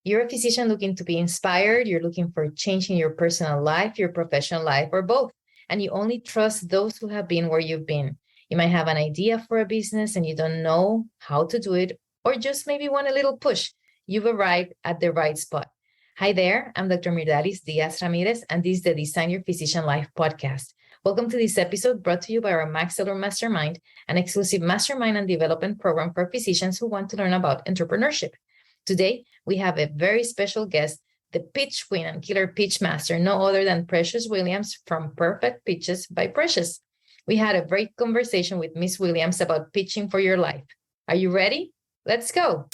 You're a physician looking to be inspired. You're looking for change in your personal life, your professional life, or both. And you only trust those who have been where you've been. You might have an idea for a business and you don't know how to do it, or just maybe want a little push. You've arrived at the right spot. Hi there, I'm Dr. Myrdalis Diaz-Ramirez, and this is the Design Your Physician Life podcast. Welcome to this episode brought to you by our Maxillor Mastermind, an exclusive mastermind and development program for physicians who want to learn about entrepreneurship. Today, we have a very special guest, the pitch queen and killer pitch master, no other than Precious Williams from Perfect Pitches by Precious. We had a great conversation with Miss Williams about pitching for your life. Are you ready? Let's go.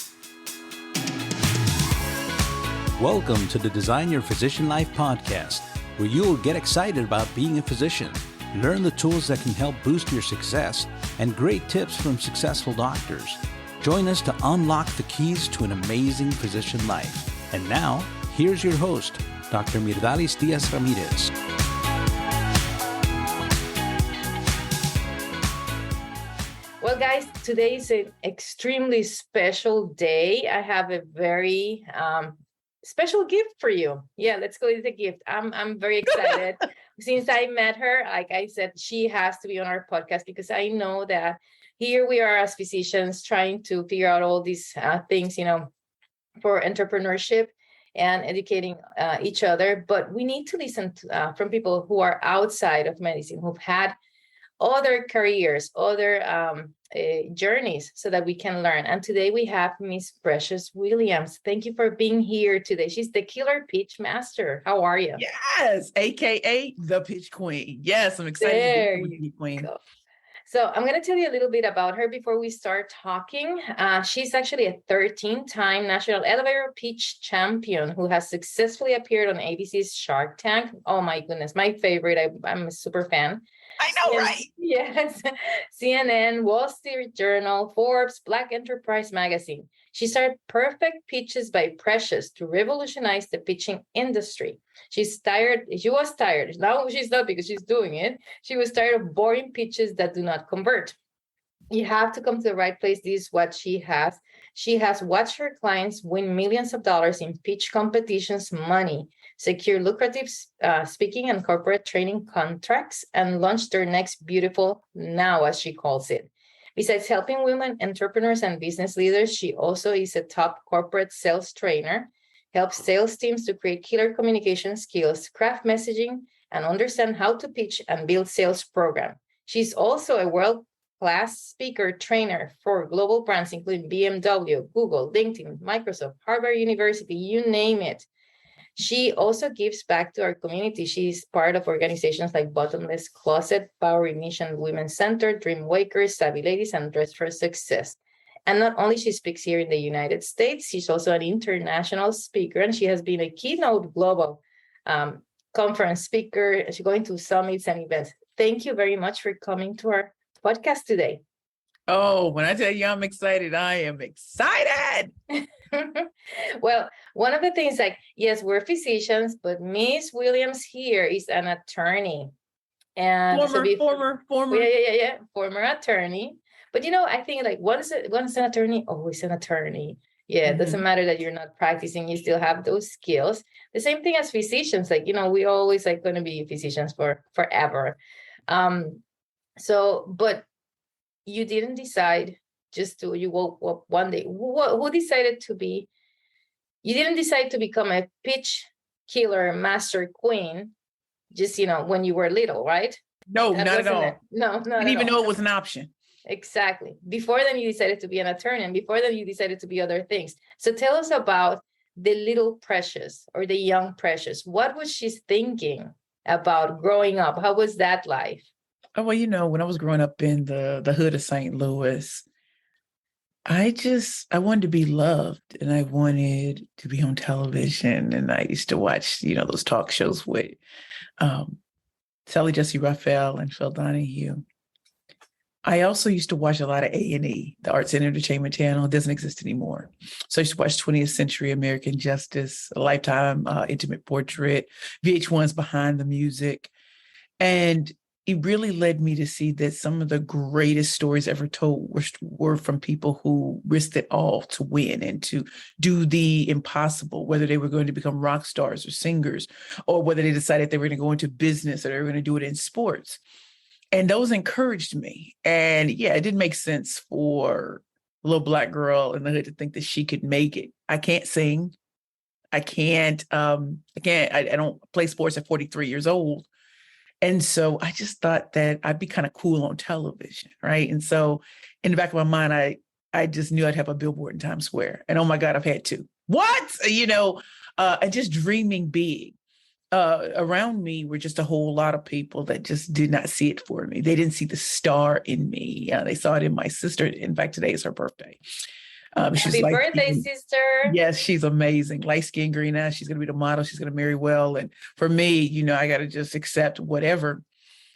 Welcome to the Design Your Physician Life podcast, where you will get excited about being a physician, learn the tools that can help boost your success, and great tips from successful doctors. Join us to unlock the keys to an amazing physician life. And now, here's your host, Dr. Myrdalis Diaz-Ramirez. Well, guys, today is an extremely special day. I have a very special gift for you. Yeah, let's go with the gift. I'm very excited. Since I met her, like I said, she has to be on our podcast because I know that here we are as physicians trying to figure out all these things, for entrepreneurship and educating each other. But we need to listen to, from people who are outside of medicine, who've had other careers, other journeys, so that we can learn. And today we have Miss Precious Williams. Thank you for being here today. She's the killer pitch master. How are you? Yes, AKA the pitch queen. Yes, I'm excited There to be the pitch queen. go. So I'm going to tell you a little bit about her before we start talking. She's actually a 13-time national elevator pitch champion who has successfully appeared on ABC's Shark Tank. Oh my goodness, my favorite. I'm a super fan. I know, right? Yes. CNN, Wall Street Journal, Forbes, Black Enterprise Magazine. She started Perfect Pitches by Precious to revolutionize the pitching industry. She was tired. Now she's not, because she's doing it. She was tired of boring pitches that do not convert. You have to come to the right place. This is what she has. She has watched her clients win millions of dollars in pitch competitions, money, secure lucrative speaking and corporate training contracts, and launch their next beautiful now, as she calls it. Besides helping women entrepreneurs and business leaders, she also is a top corporate sales trainer, helps sales teams to create killer communication skills, craft messaging, and understand how to pitch and build sales program. She's also a world-class speaker trainer for global brands, including BMW, Google, LinkedIn, Microsoft, Harvard University, you name it. She also gives back to our community. She's part of organizations like Bottomless Closet, Power in Mission Women's Center, Dream Wakers, Savvy Ladies, and Dress for Success. And not only she speaks here in the United States, she's also an international speaker, and she has been a keynote global conference speaker. She's going to summits and events. Thank you very much for coming to our podcast today. Oh, when I tell you I'm excited, I am excited. Well, one of the things, yes, we're physicians, but Miss Williams here is an attorney. And Former. Yeah. Former attorney. But I think once an attorney, always an attorney. Yeah, it doesn't matter that you're not practicing, you still have those skills. The same thing as physicians, we always going to be physicians for forever. But you didn't decide you woke up one day. Who decided you didn't decide to become a pitch killer master queen just, when you were little, right? No, not at all. No, not Didn't even know it was an option. Exactly. Before then, you decided to be an attorney, and before then, you decided to be other things. So tell us about the little Precious, or the young Precious. What was she thinking about growing up? How was that life? Oh, well, when I was growing up in the hood of St. Louis, I wanted to be loved, and I wanted to be on television. And I used to watch, those talk shows with Sally Jesse Raphael and Phil Donahue. I also used to watch a lot of A&E, the Arts and Entertainment Channel. It doesn't exist anymore. So I used to watch 20th Century American Justice, Lifetime, Intimate Portrait, VH1's Behind the Music. And it really led me to see that some of the greatest stories ever told were from people who risked it all to win and to do the impossible, whether they were going to become rock stars or singers, or whether they decided they were going to go into business or they were going to do it in sports. And those encouraged me. And yeah, it didn't make sense for a little Black girl in the hood to think that she could make it. I can't sing. I don't play sports at 43 years old. And so I just thought that I'd be kind of cool on television, right? And so in the back of my mind, I just knew I'd have a billboard in Times Square. And oh my God, I've had two. What? And just dreaming big. Around me were just a whole lot of people that just did not see it for me. They didn't see the star in me. They saw it in my sister. In fact, today is her birthday. Happy birthday, sister. Yes, she's amazing. Light skin, green eyes. She's going to be the model. She's going to marry well. And for me, I got to just accept whatever.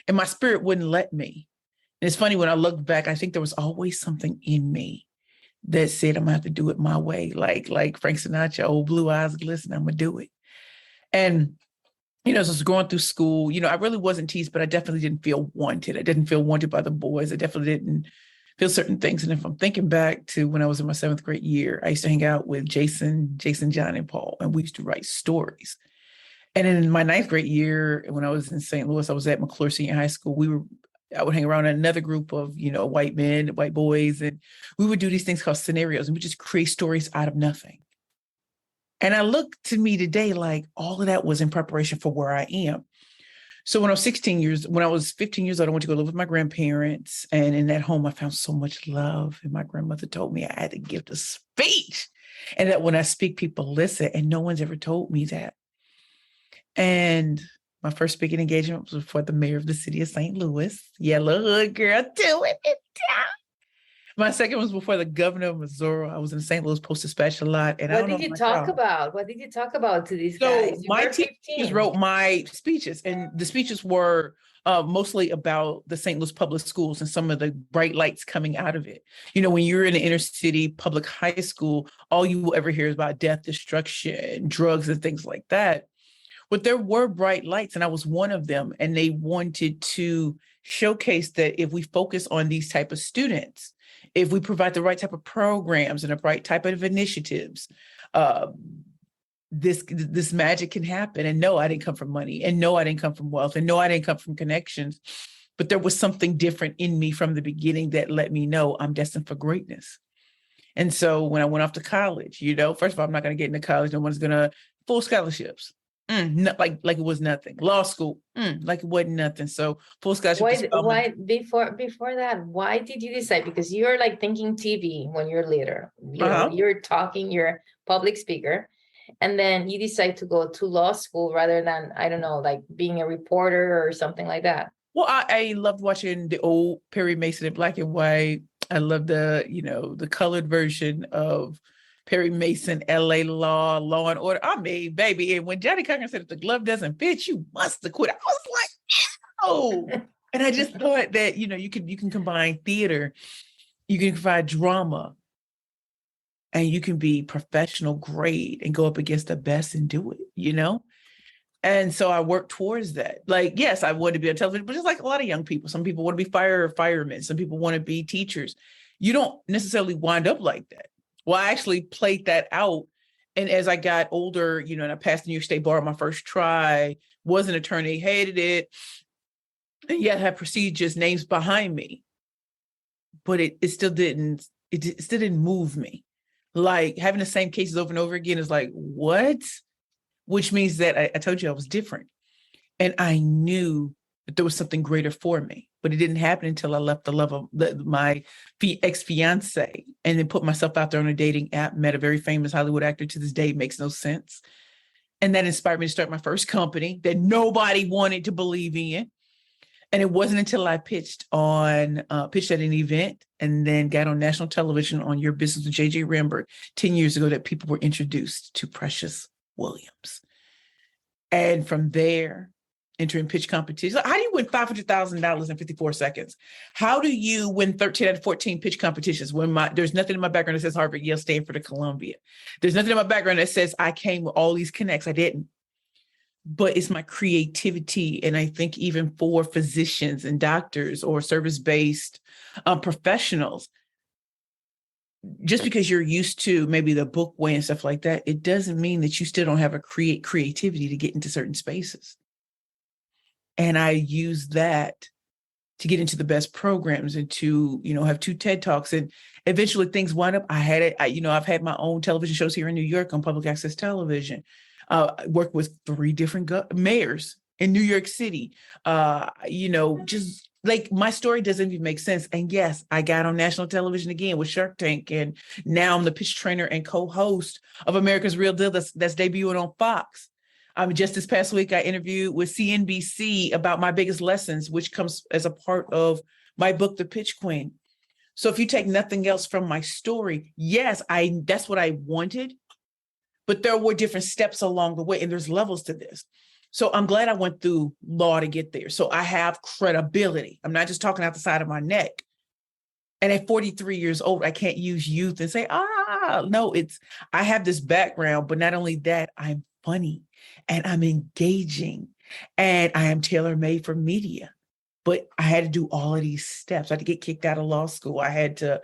And my spirit wouldn't let me. And it's funny, when I look back, I think there was always something in me that said, I'm going to have to do it my way. Like Frank Sinatra, old blue eyes glisten, I'm going to do it. And as I was going through school, I really wasn't teased, but I definitely didn't feel wanted. I didn't feel wanted by the boys. I definitely didn't feel certain things. And if I'm thinking back to when I was in my 7th grade year, I used to hang out with Jason, John, and Paul, and we used to write stories. And in my 9th grade year, when I was in St. Louis, I was at McClure Senior High School. I would hang around another group of, white men, white boys, and we would do these things called scenarios, and we just create stories out of nothing. And I look to me today like all of that was in preparation for where I am. So when I was 15 years old, I went to go live with my grandparents. And in that home, I found so much love. And my grandmother told me I had the gift of speech. And that when I speak, people listen. And no one's ever told me that. And my first speaking engagement was before the mayor of the city of St. Louis. Yellow hood girl, doing it down. My second was before the governor of Missouri. I was in St. Louis Post-Dispatch a lot. And what did you talk about? What did you talk about to these guys? My teachers wrote my speeches, and the speeches were mostly about the St. Louis public schools and some of the bright lights coming out of it. When you're in an inner city public high school, all you will ever hear is about death, destruction, drugs, and things like that. But there were bright lights, and I was one of them. And they wanted to showcase that if we focus on these type of students, if we provide the right type of programs and the right type of initiatives, this magic can happen. And no, I didn't come from money. And no, I didn't come from wealth. And no, I didn't come from connections. But there was something different in me from the beginning that let me know I'm destined for greatness. And so when I went off to college, first of all, I'm not going to get into college. No one's going to full scholarships. Like it was nothing. Law school, like it wasn't nothing. So full scholarship. Why before that? Why did you decide? Because you're like thinking TV when you're later. You're talking. You're a public speaker, and then you decide to go to law school rather than like being a reporter or something like that. Well, I loved watching the old Perry Mason in black and white. I love the colored version of Perry Mason, LA Law and Order. I mean, baby, and when Johnny Cochran said, if the glove doesn't fit, you must have quit. I was like, oh. And I just thought that, you can combine theater, you can provide drama, and you can be professional grade and go up against the best and do it, And so I worked towards that. Like, yes, I wanted to be on television, but just like a lot of young people, some people want to be firemen, some people want to be teachers. You don't necessarily wind up like that. Well, I actually played that out. And as I got older, and I passed the New York State Bar on my first try, was an attorney, hated it, and yet had prestigious names behind me. But it still didn't move me. Like having the same cases over and over again is like, what? Which means that I told you I was different. And I knew that there was something greater for me. But it didn't happen until I left the love of my ex-fiance and then put myself out there on a dating app, met a very famous Hollywood actor. To this day, it makes no sense. And that inspired me to start my first company that nobody wanted to believe in. And it wasn't until I pitched at an event and then got on national television on Your Business with J.J. Ramberg 10 years ago that people were introduced to Precious Williams. And from there, entering pitch competitions. How do you win $500,000 in 54 seconds? How do you win 13 out of 14 pitch competitions when there's nothing in my background that says Harvard, Yale, Stanford, or Columbia? There's nothing in my background that says I came with all these connects. I didn't. but it's my creativity. And I think even for physicians and doctors or service-based professionals, just because you're used to maybe the book way and stuff like that, it doesn't mean that you still don't have a creativity to get into certain spaces. And I use that to get into the best programs and to, have 2 TED Talks. And eventually things wind up. I've had my own television shows here in New York on public access television. I worked with 3 different mayors in New York City. Just like my story doesn't even make sense. And yes, I got on national television again with Shark Tank. And now I'm the pitch trainer and co-host of America's Real Deal that's debuting on Fox. Just this past week, I interviewed with CNBC about my biggest lessons, which comes as a part of my book, The Pitch Queen. So if you take nothing else from my story, yes, that's what I wanted, but there were different steps along the way, and there's levels to this. So I'm glad I went through law to get there. So I have credibility. I'm not just talking out the side of my neck. And at 43 years old, I can't use youth and say, no, I have this background, but not only that, I'm funny and I'm engaging and I am tailor-made for media. But I had to do all of these steps. I had to get kicked out of law school. I had to,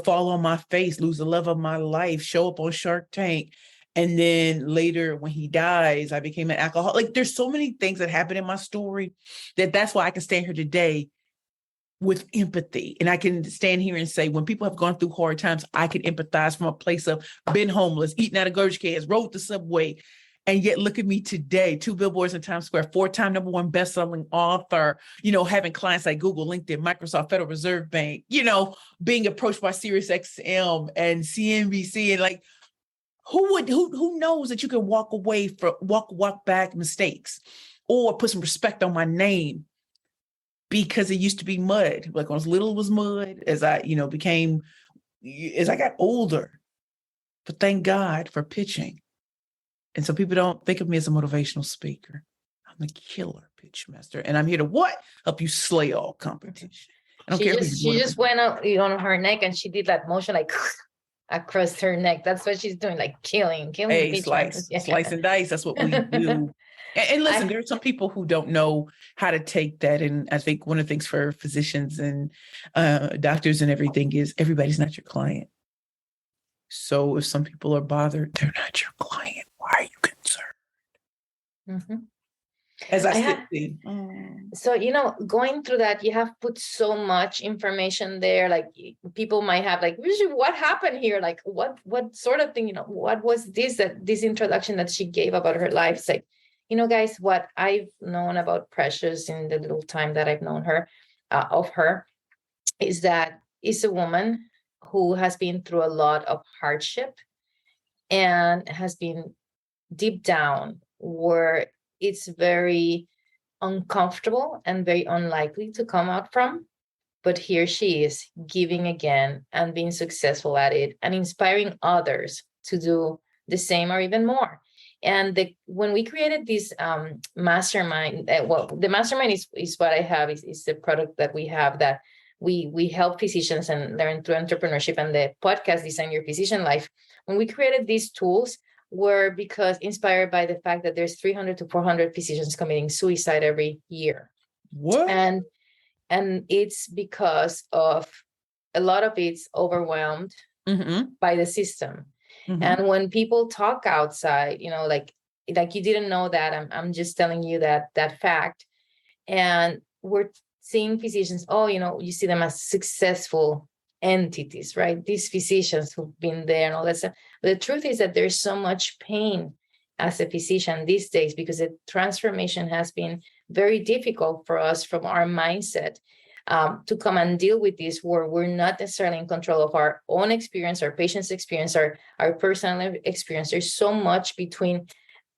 fall on my face, lose the love of my life, show up on Shark Tank. And then later when he dies, I became an alcoholic. Like there's so many things that happened in my story that's why I can stand here today with empathy. And I can stand here and say, when people have gone through hard times, I can empathize from a place of been homeless, eating out of garbage cans, rode the subway. And yet look at me today, 2 billboards in Times Square, 4-time #1 best-selling author, having clients like Google, LinkedIn, Microsoft, Federal Reserve Bank, being approached by SiriusXM and CNBC. And like, who knows that you can walk back mistakes or put some respect on my name, because it used to be mud. Like when I was little, it was mud. As I, as I got older, but thank God for pitching. And so people don't think of me as a motivational speaker. I'm a killer pitch master. And I'm here to help you slay all competition. I don't care. She just went on her neck and she did that motion like across her neck. That's what she's doing, like killing. Hey, slice and dice. That's what we do. And listen, there are some people who don't know how to take that. And I think one of the things for physicians and doctors and everything is everybody's not your client. So if some people are bothered, they're not your client. Why are you concerned? Mm-hmm. As I said. So, going through that, you have put so much information there. Like people might have like, what happened here? Like what sort of thing, what was this introduction that she gave about her life? It's like, guys, what I've known about Precious in the little time that I've known her, of her, is that it's a woman who has been through a lot of hardship and has been deep down where it's very uncomfortable and very unlikely to come out from. But here she is giving again and being successful at it and inspiring others to do the same or even more. And when we created this mastermind, the mastermind is what I have, is the product that we have that we help physicians and learn through entrepreneurship, and the podcast Design Your Physician Life. When we created these tools were because inspired by the fact that there's 300 to 400 physicians committing suicide every year. What? And it's because of a lot of it's overwhelmed by the system. Mm-hmm. And when people talk outside, like you didn't know that, I'm just telling you that fact. And we're seeing physicians, you see them as successful entities, right? These physicians who've been there and all that stuff. But the truth is that there's so much pain as a physician these days because the transformation has been very difficult for us from our mindset to come and deal with this, where we're not necessarily in control of our own experience, our patient's experience, our personal experience. There's so much between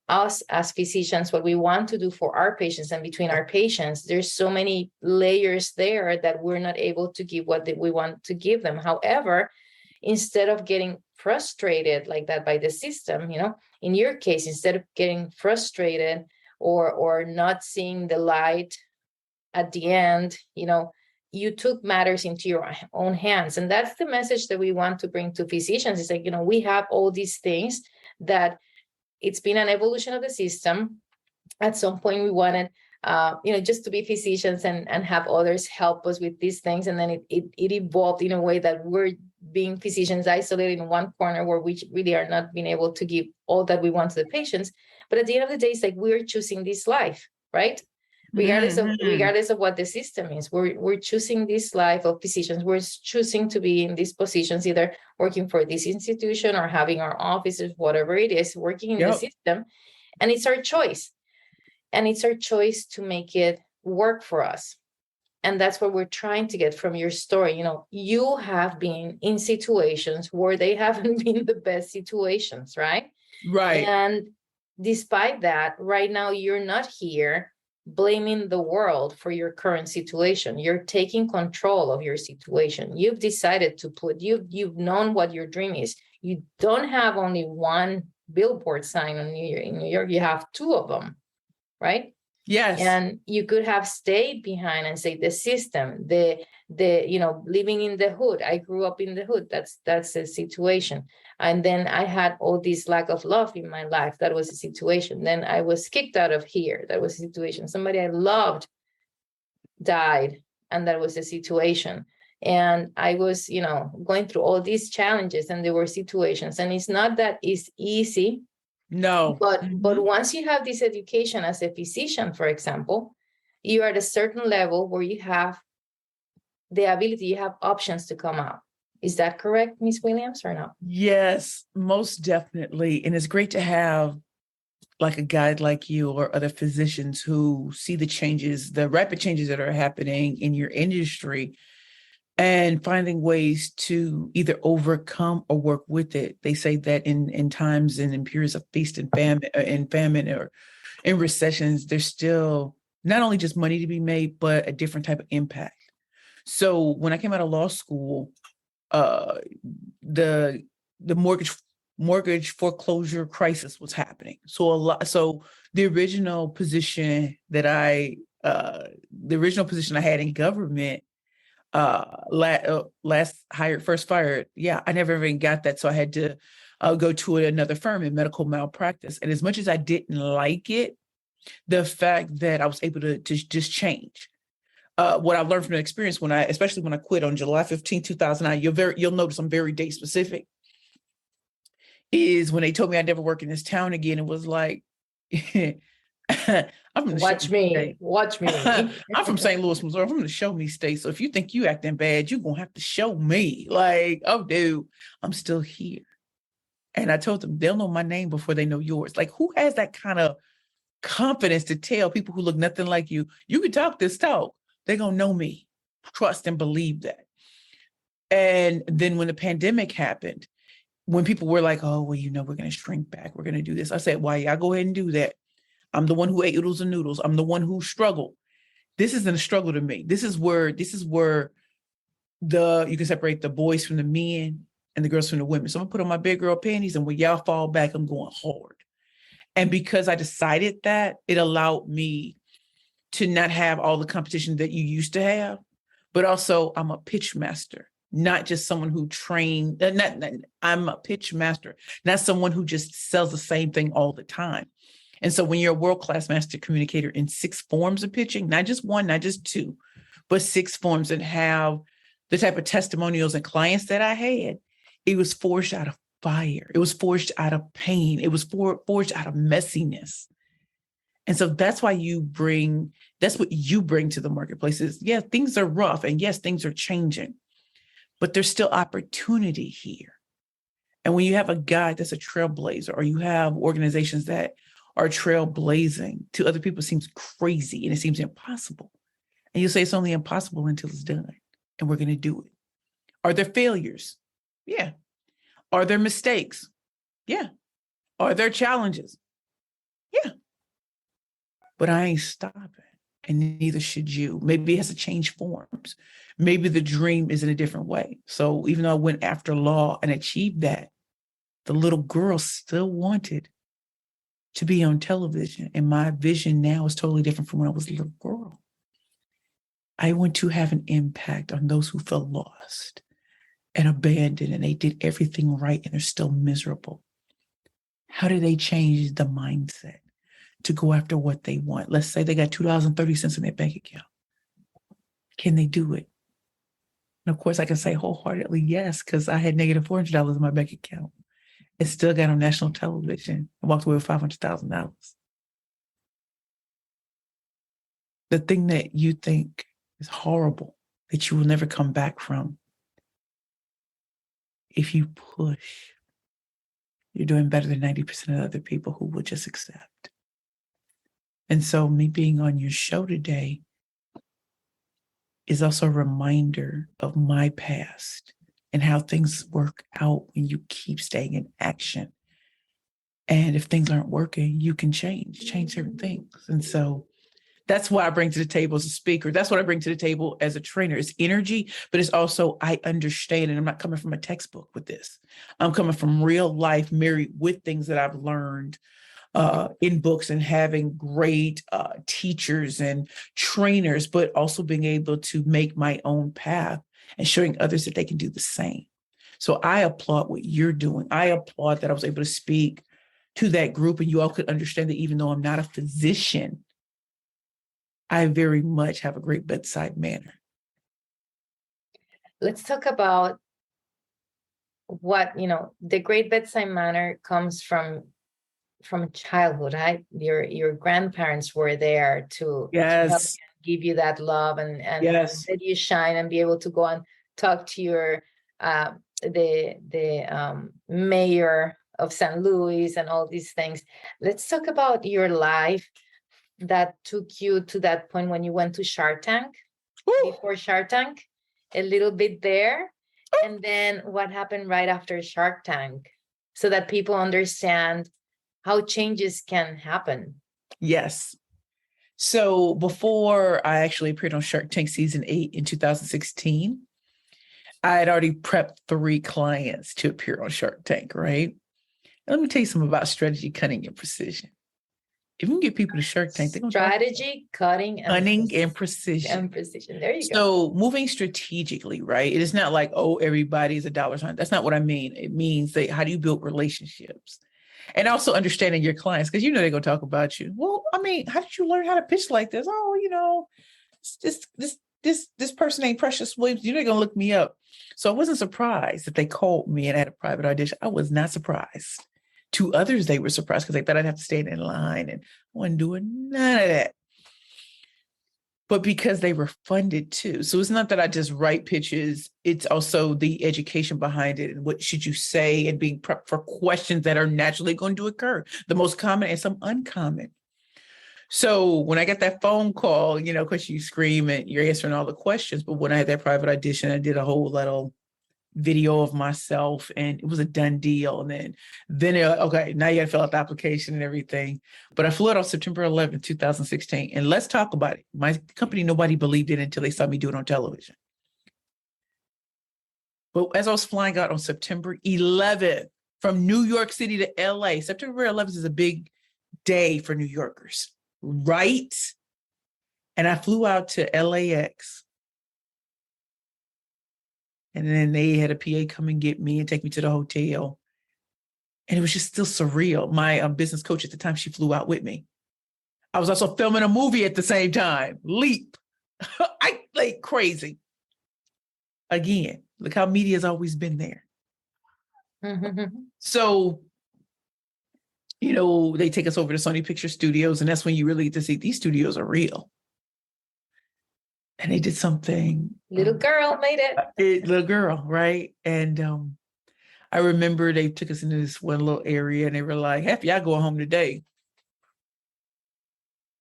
us as physicians, what we want to do for our patients, and between our patients, there's so many layers there that we're not able to give what we want to give them. However, instead of getting frustrated like that by the system, in your case, instead of getting frustrated or not seeing the light at the end, you took matters into your own hands. And that's the message that we want to bring to physicians. It's like, we have all these things that it's been an evolution of the system. at some point we wanted, just to be physicians and have others help us with these things. And then it evolved in a way that we're being physicians isolated in one corner where we really are not being able to give all that we want to the patients. But at the end of the day, it's like we're choosing this life, right? Regardless of what the system is, we're choosing this life of physicians. We're choosing to be in these positions, either working for this institution or having our offices, whatever it is, working in the system. And it's our choice. And it's our choice to make it work for us. And that's what we're trying to get from your story. You have been in situations where they haven't been the best situations, right? Right. And despite that, right now, you're not here blaming the world for your current situation. You're taking control of your situation. You've decided to you've known what your dream is. You don't have only one billboard sign in New York. You have two of them, right? Yes. And you could have stayed behind and say the system, the living in the hood. I grew up in the hood. That's a situation. And then I had all this lack of love in my life. That was a situation. Then I was kicked out of here. That was a situation. Somebody I loved died, and that was a situation. And I was, going through all these challenges, and there were situations. And it's not that it's easy. No. But once you have this education as a physician, for example, you are at a certain level where you have the ability, you have options to come out. Is that correct, Ms. Williams, or not? Yes, most definitely. And it's great to have like a guide like you or other physicians who see the changes, the rapid changes that are happening in your industry, and finding ways to either overcome or work with it. They say that in times and in periods of feast and famine or in recessions, there's still not only just money to be made, but a different type of impact. So when I came out of law school, the mortgage foreclosure crisis was happening. So the original position that I had in government, last hired, first fired. Yeah, I never even got that. So I had to go to another firm in medical malpractice. And as much as I didn't like it, the fact that I was able to just change. What I've learned from the experience especially when I quit on July 15, 2009, you'll notice I'm very date specific, is when they told me I'd never work in this town again. It was like, Watch me. I'm from St. Louis, Missouri. I'm from the show me state. So if you think you acting bad, you're going to have to show me. Like, oh, dude, I'm still here. And I told them they'll know my name before they know yours. Like, who has that kind of confidence to tell people who look nothing like you, you can talk this talk. They're going to know me. Trust and believe that. And then when the pandemic happened, when people were like, oh, well, we're going to shrink back. We're going to do this. I said, why? Y'all go ahead and do that. I'm the one who ate oodles and noodles. I'm the one who struggled. This isn't a struggle to me. This is where you can separate the boys from the men and the girls from the women. So I'm gonna put on my big girl panties, and when y'all fall back, I'm going hard. And because I decided that, it allowed me to not have all the competition that you used to have, but also I'm a pitch master, not just someone who trained. I'm a pitch master, not someone who just sells the same thing all the time. And so when you're a world-class master communicator in 6 forms of pitching, not just one, not just 2, but 6 forms, and have the type of testimonials and clients that I had, it was forged out of fire. It was forged out of pain. It was forged out of messiness. And so that's what you bring to the marketplace is, yeah, things are rough, and yes, things are changing, but there's still opportunity here. And when you have a guy that's a trailblazer, or you have organizations that are trailblazing, to other people, it seems crazy and it seems impossible. And you say it's only impossible until it's done, and we're going to do it. Are there failures? Yeah. Are there mistakes? Yeah. Are there challenges? Yeah. But I ain't stopping, and neither should you. Maybe it has to change forms. Maybe the dream is in a different way. So even though I went after law and achieved that, the little girl still wanted to be on television. And my vision now is totally different from when I was a little girl. I want to have an impact on those who felt lost and abandoned, and they did everything right and they're still miserable. How do they change the mindset to go after what they want. Let's say they got $2.30 in their bank account. Can they do it? And of course, I can say wholeheartedly yes, because I had negative $400 in my bank account and still got on national television and walked away with $500,000. The thing that you think is horrible, that you will never come back from, if you push, you're doing better than 90% of other people who will just accept. And so me being on your show today is also a reminder of my past and how things work out when you keep staying in action. And if things aren't working, you can change certain things. And so that's what I bring to the table as a speaker. That's what I bring to the table as a trainer. It's energy, but it's also, I understand, and I'm not coming from a textbook with this. I'm coming from real life, married with things that I've learned in books and having great teachers and trainers, but also being able to make my own path and showing others that they can do the same. So I applaud what you're doing. I applaud that I was able to speak to that group and you all could understand that even though I'm not a physician, I very much have a great bedside manner. Let's talk about what, the great bedside manner comes from childhood, right? Your grandparents were there to help give you that love and yes, let you shine and be able to go and talk to your the mayor of St. Louis and all these things. Let's talk about your life that took you to that point when you went to Shark Tank. Woo! Before Shark Tank, a little bit there, and then what happened right after Shark Tank, so that people understand how changes can happen. Yes. So before I actually appeared on Shark Tank season 8 in 2016, I had already prepped 3 clients to appear on Shark Tank, right? And let me tell you something about strategy, cunning, and precision. If you can get people to Shark Tank, they're going to strategy, cunning, and precision. And precision. There you go. So moving strategically, right? It is not like, oh, everybody's a dollar sign. That's not what I mean. It means that how do you build relationships? And also understanding your clients, because they're going to talk about you. Well, I mean, how did you learn how to pitch like this? Oh, this person ain't Precious Williams. They're going to look me up. So I wasn't surprised that they called me and had a private audition. I was not surprised. To others, they were surprised because they thought I'd have to stand in line, and I wasn't doing none of that. But because they were funded too. So it's not that I just write pitches. It's also the education behind it and what should you say and being prepped for questions that are naturally going to occur. The most common and some uncommon. So when I got that phone call, because you scream and you're answering all the questions. But when I had that private audition, I did a whole little video of myself and it was a done deal. And then okay, now you got to fill out the application and everything. But I flew out on September 11th, 2016. And let's talk about it. My company, nobody believed it until they saw me do it on television. But as I was flying out on September 11th from New York City to LA, September 11th is a big day for New Yorkers, right? And I flew out to LAX. And then they had a PA come and get me and take me to the hotel. And it was just still surreal. My business coach at the time, she flew out with me. I was also filming a movie at the same time, Leap. I like crazy. Again, look how media has always been there. So, they take us over to Sony Picture Studios, and that's when you really get to see these studios are real. And they did something. Little girl made it. Little girl, right? And I remember they took us into this one little area and they were like, half y'all going home today.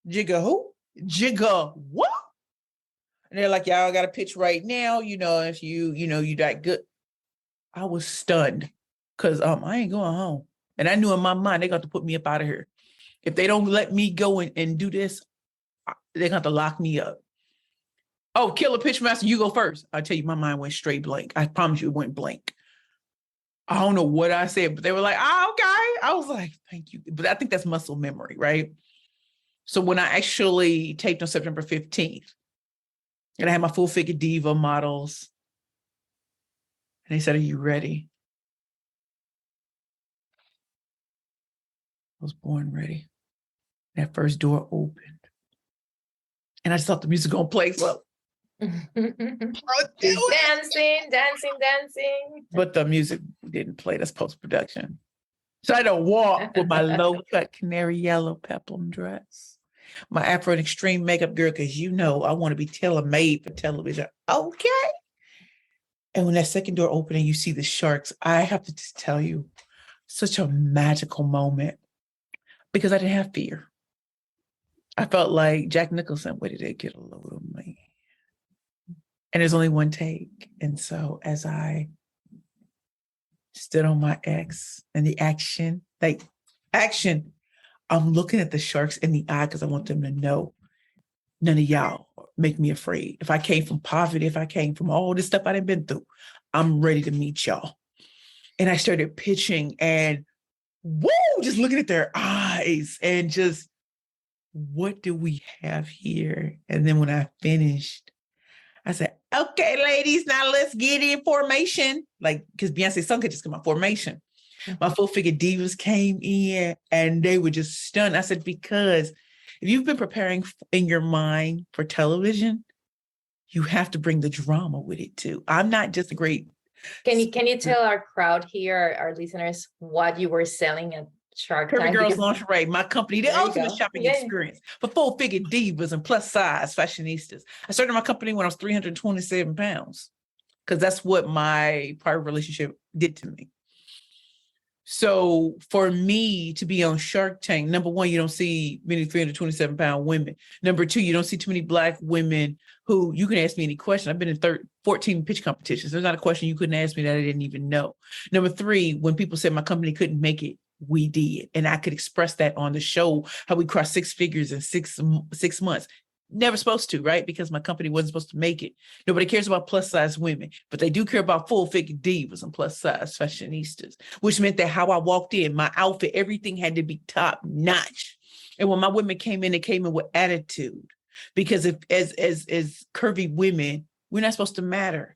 Jigga who? Jigga what? And they're like, y'all got to pitch right now. If you that good. I was stunned because I ain't going home. And I knew in my mind, they got to put me up out of here. If they don't let me go and do this, they're going to lock me up. Oh, killer pitch master, you go first. I tell you, my mind went straight blank. I promise you it went blank. I don't know what I said, but they were like, okay. I was like, thank you. But I think that's muscle memory, right? So when I actually taped on September 15th, and I had my full figure diva models, and they said, are you ready? I was born ready. That first door opened. And I just thought the music gonna play. So Just dancing, dancing, dancing. but the music didn't play. That's post-production. So I had to walk with my low-cut canary yellow peplum dress, my Afro and extreme makeup girl, because I want to be tailor-made for television. Okay. And when that second door opened and you see the sharks, I have to just tell you, such a magical moment because I didn't have fear. I felt like Jack Nicholson, where did they get a load of me? And there's only one take. And so as I stood on my X and the action, I'm looking at the sharks in the eye because I want them to know none of y'all make me afraid. If I came from poverty, if I came from all this stuff I done been through, I'm ready to meet y'all. And I started pitching and just looking at their eyes and just, what do we have here? And then when I finished, I said, okay, ladies, now let's get in formation. Like, because Beyonce's song could just come out, formation. My full figure divas came in and they were just stunned. I said, because if you've been preparing in your mind for television, you have to bring the drama with it too. I'm not just a great. Can you tell our crowd here, our listeners, what you were selling at Shark Curvy Tank? Girls Lingerie, my company, the There you ultimate go. shopping Yeah. experience for full figure divas and plus size fashionistas. I started my company when I was 327 pounds because that's what my prior relationship did to me. So for me to be on Shark Tank, number one, you don't see many 327 pound women. Number two, you don't see too many Black women who you can ask me any question. I've been in 14 pitch competitions. There's not a question you couldn't ask me that I didn't even know. Number three, when people said my company couldn't make it, we did. And I could express that on the show, how we crossed six figures in six months. Never supposed to, right? Because my company wasn't supposed to make it. Nobody cares about plus size women, but they do care about full figure divas and plus size fashionistas, which meant that how I walked in, my outfit, everything had to be top notch. And when my women came in, they came in with attitude. Because if as curvy women, we're not supposed to matter.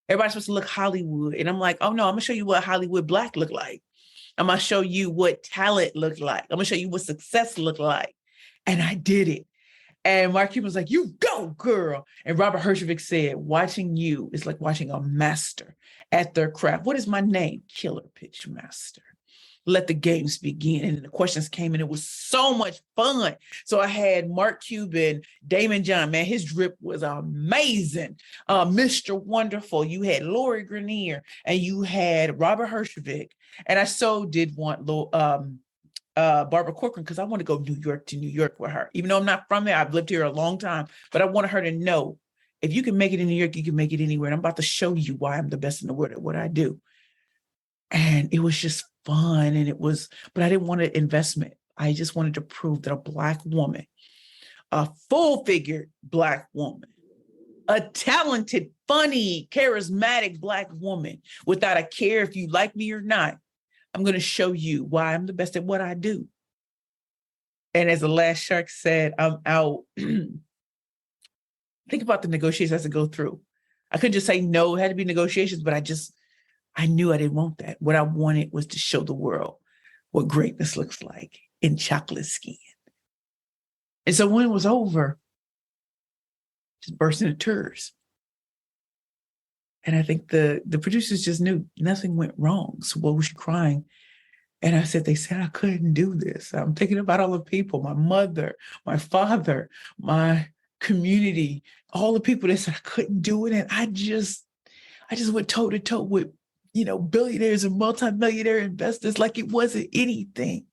Everybody's supposed to look Hollywood. And I'm like, oh no, I'm gonna show you what Hollywood Black look like. I'm gonna show you what talent looked like. I'm gonna show you what success looked like. And I did it. And Mark Cuban was like, you go, girl. And Robert Herjavec said, watching you is like watching a master at their craft. What is my name? Killer Pitch Master. Let the games begin. And the questions came and it was so much fun. So I had Mark Cuban, Damon John, man, his drip was amazing. Mr. Wonderful. You had Lori Grenier and you had Robert Herjavec. And I so did want Barbara Corcoran because I want to go New York with her. Even though I'm not from there, I've lived here a long time, but I wanted her to know if you can make it in New York, you can make it anywhere. And I'm about to show you why I'm the best in the world at what I do. And it was just fun. But I didn't want an investment. I just wanted to prove that a Black woman, a full figured Black woman, a talented, funny, charismatic Black woman, without a care if you like me or not, I'm going to show you why I'm the best at what I do. And as the last shark said, I'm out. Think about the negotiations I had to go through. I couldn't just say no, it had to be negotiations, but I knew I didn't want that. What I wanted was to show the world what greatness looks like in chocolate skin. And so when it was over, just burst into tears. And I think the producers just knew nothing went wrong. So what was she crying? And I said, they said I couldn't do this. I'm thinking about all the people, my mother, my father, my community, all the people that said I couldn't do it. And I just went toe to toe with, billionaires and multimillionaire investors like it wasn't anything.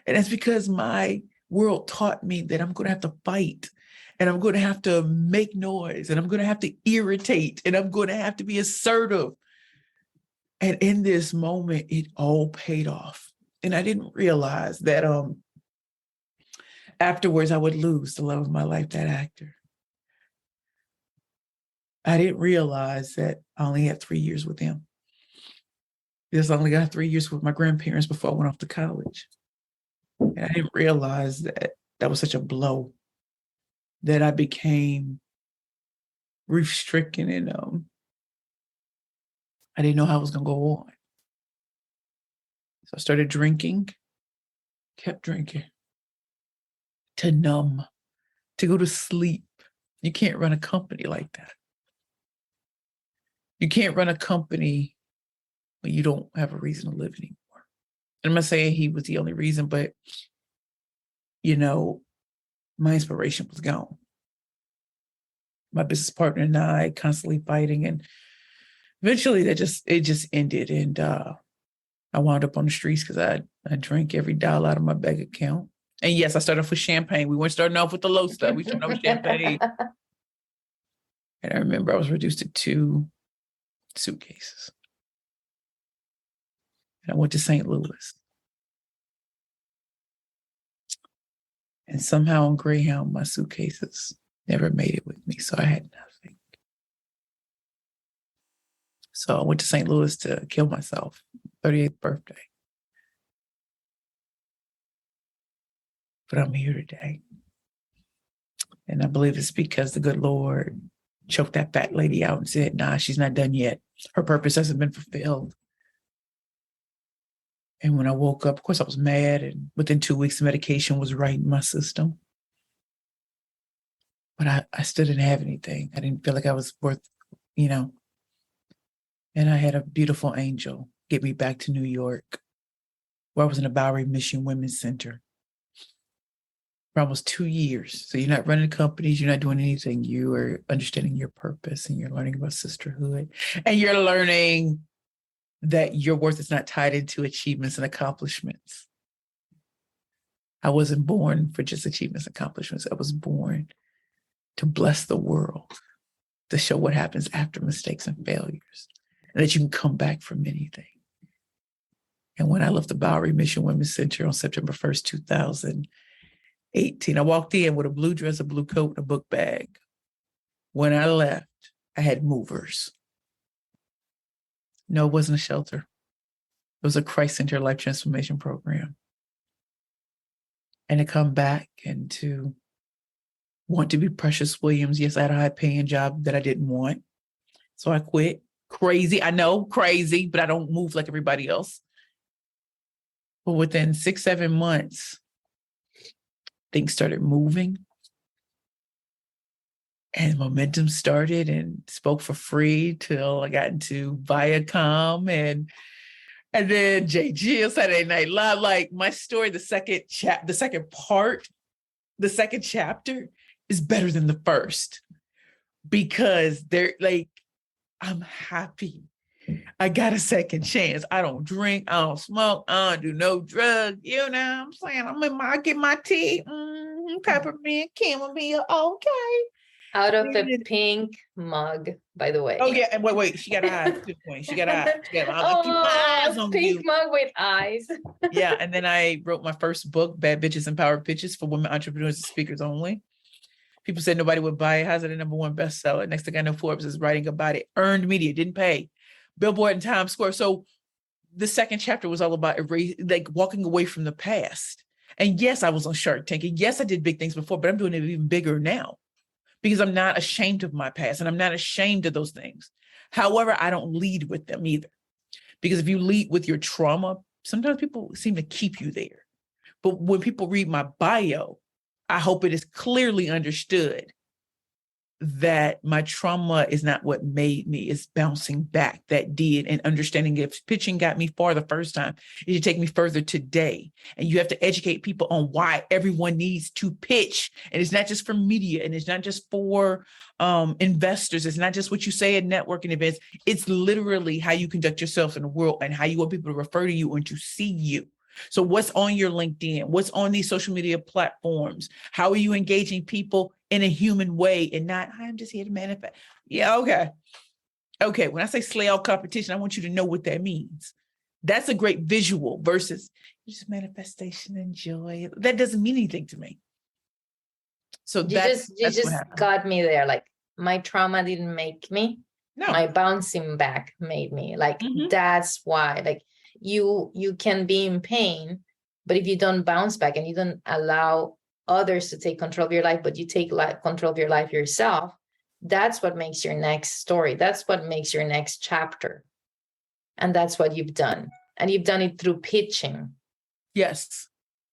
And that's because my world taught me that I'm going to have to fight. And I'm going to have to make noise, and I'm going to have to irritate, and I'm going to have to be assertive. And in this moment, it all paid off. And I didn't realize that afterwards I would lose the love of my life, that actor. I didn't realize that I only had 3 years with him. Because I only got 3 years with my grandparents before I went off to college. And I didn't realize that that was such a blow, that I became grief-stricken and I didn't know how I was going to go on. So I started drinking, kept drinking. to numb, to go to sleep. You can't run a company like that. You can't run a company when you don't have a reason to live anymore. And I'm not saying he was the only reason, but, my inspiration was gone. My business partner and I constantly fighting, and eventually it just ended. And I wound up on the streets because I drank every dollar out of my bank account. And yes, I started off with champagne. We weren't starting off with the low stuff. We started off with champagne. And I remember I was reduced to 2 suitcases. And I went to St. Louis. And somehow on Greyhound, my suitcases never made it with me. So I had nothing. So I went to St. Louis to kill myself, 38th birthday. But I'm here today. And I believe it's because the good Lord choked that fat lady out and said, nah, she's not done yet. Her purpose hasn't been fulfilled. And when I woke up, of course, I was mad. And within 2 weeks, the medication was right in my system. But I still didn't have anything. I didn't feel like I was worth, And I had a beautiful angel get me back to New York, where I was in a Bowery Mission Women's Center for almost 2 years. So you're not running companies, you're not doing anything. You are understanding your purpose, and you're learning about sisterhood, and you're learning that your worth is not tied into achievements and accomplishments. I wasn't born for just achievements and accomplishments. I was born to bless the world, to show what happens after mistakes and failures, and that you can come back from anything. And when I left the Bowery Mission Women's Center on September 1st, 2018, I walked in with a blue dress, a blue coat, and a book bag. When I left, I had movers. No, it wasn't a shelter. It was a Christ-centered life transformation program. And to come back and to want to be Precious Williams. Yes, I had a high-paying job that I didn't want. So I quit. Crazy. I know, crazy, but I don't move like everybody else. But within 6-7 months, things started moving. And momentum started, and spoke for free till I got into Viacom and then JG, Saturday Night Live. Like, my story, the second chapter is better than the first, because I'm happy. I got a second chance. I don't drink, I don't smoke, I don't do no drugs. You know what I'm saying? I get my tea, peppermint, chamomile, okay. Out of a pink mug, by the way. Oh yeah, and wait, she got eyes too, Queen. She got eyes. Keep my eyes on pink you. mug with eyes. Yeah, and then I wrote my first book, Bad Bitches Empowered Bitches, for women entrepreneurs and speakers only. People said nobody would buy it. How's it a #1 bestseller? Next thing I know, Forbes is writing about it. Earned media, didn't pay. Billboard and Times Square. So the second chapter was all about walking away from the past. And yes, I was on Shark Tank. And yes, I did big things before, but I'm doing it even bigger now, because I'm not ashamed of my past, and I'm not ashamed of those things. However, I don't lead with them either, because if you lead with your trauma, sometimes people seem to keep you there. But when people read my bio, I hope it is clearly understood that my trauma is not what made me. It's bouncing back that did, and understanding if pitching got me far the first time, it should take me further today. And you have to educate people on why everyone needs to pitch. And it's not just for media, and it's not just for investors. It's not just what you say at networking events. It's literally how you conduct yourself in the world, and how you want people to refer to you and to see you. So what's on your LinkedIn? What's on these social media platforms? How are you engaging people in a human way, and not, I'm just here to manifest? Yeah, okay. Okay, when I say slay all competition, I want you to know what that means. That's a great visual versus just manifestation and joy. That doesn't mean anything to me. So you just got me there. Like, my trauma didn't make me. No. My bouncing back made me. Like, that's why. Like, you can be in pain, but if you don't bounce back and you don't allow others to take control of your life, but you take control of your life yourself, that's what makes your next story. That's what makes your next chapter. And that's what you've done. And you've done it through pitching. Yes.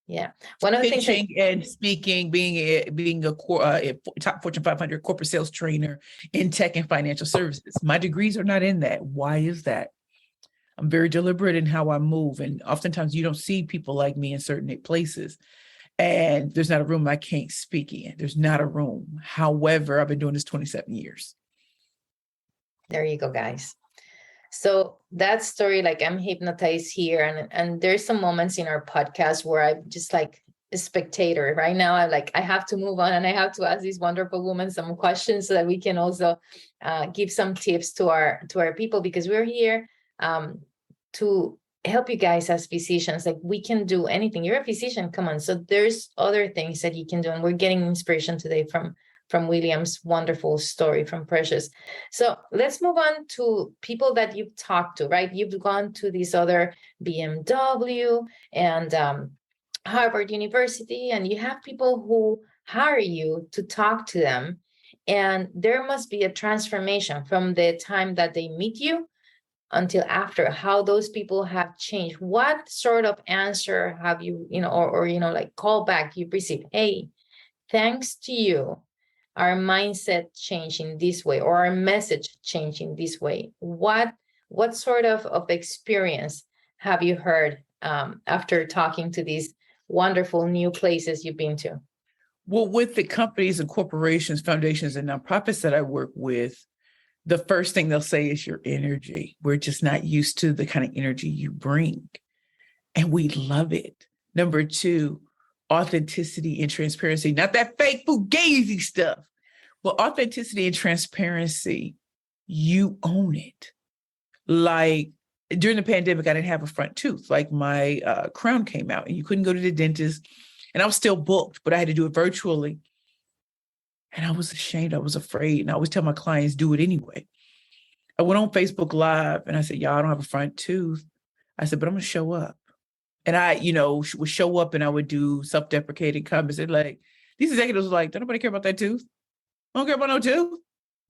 Yeah. One of the things pitching and speaking, being a top Fortune 500 corporate sales trainer in tech and financial services. My degrees are not in that. Why is that? I'm very deliberate in how I move. And oftentimes you don't see people like me in certain places. And there's not a room I can't speak in. There's not a room. However, I've been doing this 27 years. There you go, guys. So that story, like I'm hypnotized here. And there's some moments in our podcast where I'm just like a spectator. Right now, I have to move on and I have to ask these wonderful women some questions so that we can also give some tips to our people, because we're here to help you guys as physicians. Like, we can do anything. You're a physician, come on. So there's other things that you can do. And we're getting inspiration today from William's wonderful story from Precious. So let's move on to people that you've talked to, right? You've gone to these other BMW and Harvard University, and you have people who hire you to talk to them. And there must be a transformation from the time that they meet you until after, how those people have changed. What sort of answer have you, or like call back you've received? Hey, thanks to you, our mindset changed in this way, or our message changed in this way. What sort of experience have you heard after talking to these wonderful new places you've been to? Well, with the companies and corporations, foundations, and nonprofits that I work with, the first thing they'll say is your energy. We're just not used to the kind of energy you bring, and we love it. Number two, authenticity and transparency, not that fake fugazi stuff, but authenticity and transparency. You own it. Like during the pandemic, I didn't have a front tooth. Like my crown came out and you couldn't go to the dentist, and I was still booked, but I had to do it virtually. And I was ashamed. I was afraid. And I always tell my clients, do it anyway. I went on Facebook Live and I said, y'all, I don't have a front tooth. I said, but I'm going to show up. And I, would show up and I would do self-deprecating comments. And like, these executives were like, don't nobody care about that tooth? I don't care about no tooth.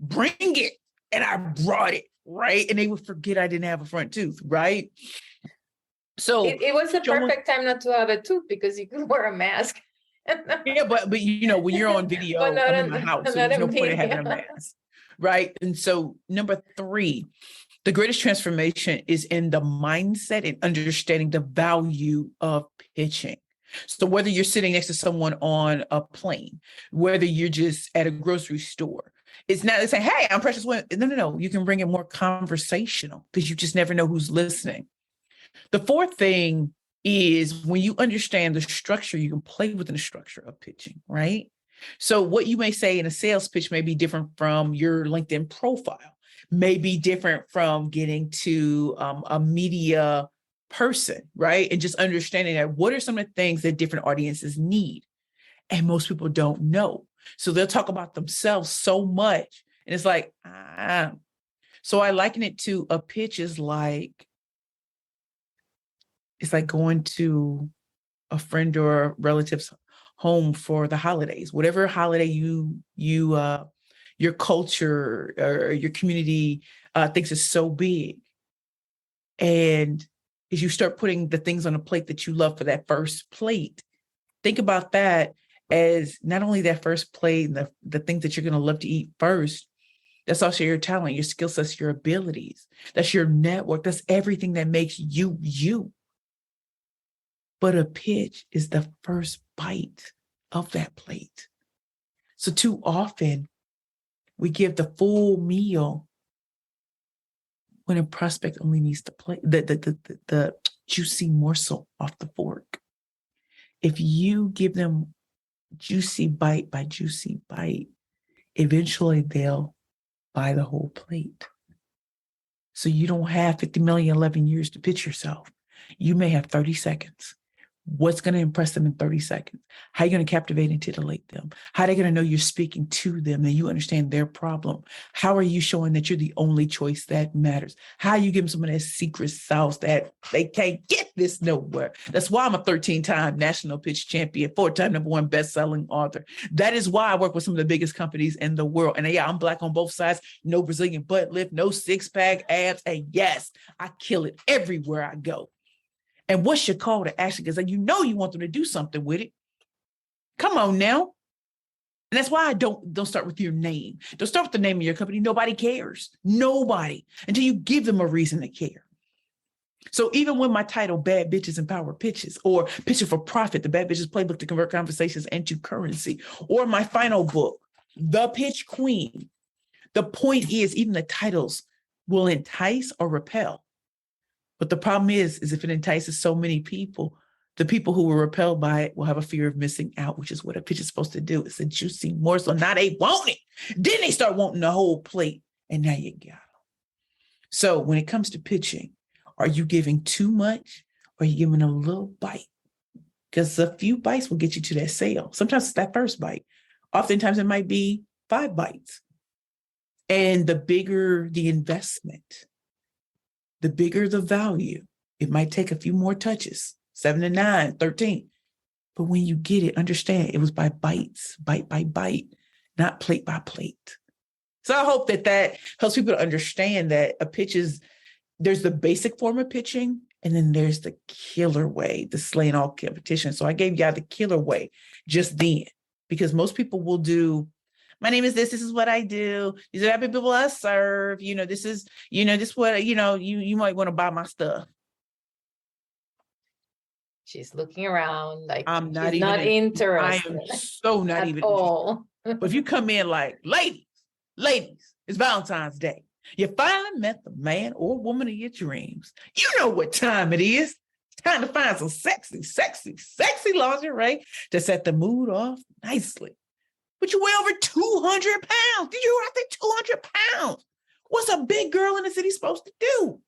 Bring it. And I brought it, right? And they would forget I didn't have a front tooth, right? So it was the perfect time not to have a tooth, because you could wear a mask. Yeah, but when you're on video, I'm in my house, so there's no point in having a mask, right? And so number three, the greatest transformation is in the mindset and understanding the value of pitching. So whether you're sitting next to someone on a plane, whether you're just at a grocery store, it's not saying, hey, I'm Precious. No. You can bring it more conversational, because you just never know who's listening. The fourth thing is when you understand the structure, you can play within the structure of pitching, right? So what you may say in a sales pitch may be different from your LinkedIn profile, may be different from getting to a media person, right? And just understanding that what are some of the things that different audiences need? And most people don't know. So they'll talk about themselves so much. And it's like, So I liken it to a pitch is like, it's like going to a friend or a relative's home for the holidays, whatever holiday your culture or your community thinks is so big. And as you start putting the things on a plate that you love for that first plate, think about that as not only that first plate and the things that you're going to love to eat first. That's also your talent, your skill sets, your abilities. That's your network. That's everything that makes you, you. But a pitch is the first bite of that plate. So too often we give the full meal when a prospect only needs the plate, the juicy morsel off the fork. If you give them juicy bite by juicy bite, eventually they'll buy the whole plate. So you don't have 50 million, 11 years to pitch yourself. You may have 30 seconds. What's going to impress them in 30 seconds? How are you going to captivate and titillate them? How are they going to know you're speaking to them and you understand their problem? How are you showing that you're the only choice that matters? How are you giving someone that secret sauce that they can't get this nowhere? That's why I'm a 13-time national pitch champion, 4-time #1 best-selling author. That is why I work with some of the biggest companies in the world. And yeah, I'm Black on both sides, no Brazilian butt lift, no six-pack abs. And yes, I kill it everywhere I go. And what's your call to action? Because you know you want them to do something with it. Come on now. And that's why I don't start with your name. Don't start with the name of your company. Nobody cares. Nobody. Until you give them a reason to care. So even when my title, Bad Bitches Empower Pitches, or Pitching for Profit, the Bad Bitches Playbook to Convert Conversations into Currency, or my final book, The Pitch Queen, the point is even the titles will entice or repel. But the problem is if it entices so many people, the people who were repelled by it will have a fear of missing out, which is what a pitch is supposed to do. It's a juicy morsel. Now they want it. Then they start wanting the whole plate. And now you got them. So when it comes to pitching, are you giving too much or are you giving a little bite? Because a few bites will get you to that sale. Sometimes it's that first bite. Oftentimes it might be 5 bites. And the bigger the investment, the bigger the value, it might take a few more touches, 7 to 9, 13. But when you get it, understand it was by bites, bite by bite, not plate by plate. So I hope that helps people to understand that a pitch is, there's the basic form of pitching, and then there's the killer way, the slaying all competition. So I gave y'all the killer way just then, because most people will do, my name is this is what I do. These are the people I serve. This is, this what, you might want to buy my stuff. She's looking around like I'm not she's even not interested. I am so not at even all. But if you come in like, ladies, it's Valentine's Day. You finally met the man or woman of your dreams. You know what time it is. It's time to find some sexy, sexy, sexy lingerie to set the mood off nicely. But you weigh over 200 pounds. Did you write that 200 pounds? What's a big girl in the city supposed to do?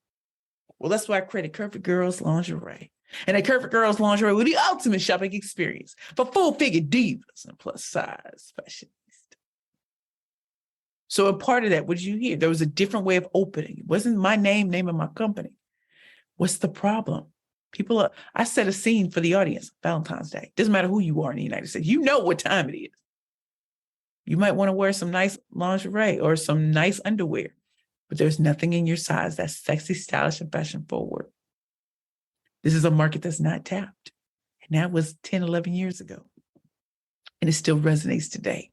Well, that's why I created Perfect Girls Lingerie. And at Perfect Girls Lingerie with the ultimate shopping experience for full-figure divas and plus-size fashionistas. So a part of that, what did you hear? There was a different way of opening. It wasn't my name of my company. What's the problem? I set a scene for the audience, Valentine's Day. Doesn't matter who you are in the United States. You know what time it is. You might want to wear some nice lingerie or some nice underwear, but there's nothing in your size that's sexy, stylish, and fashion forward. This is a market that's not tapped. And that was 10, 11 years ago. And it still resonates today.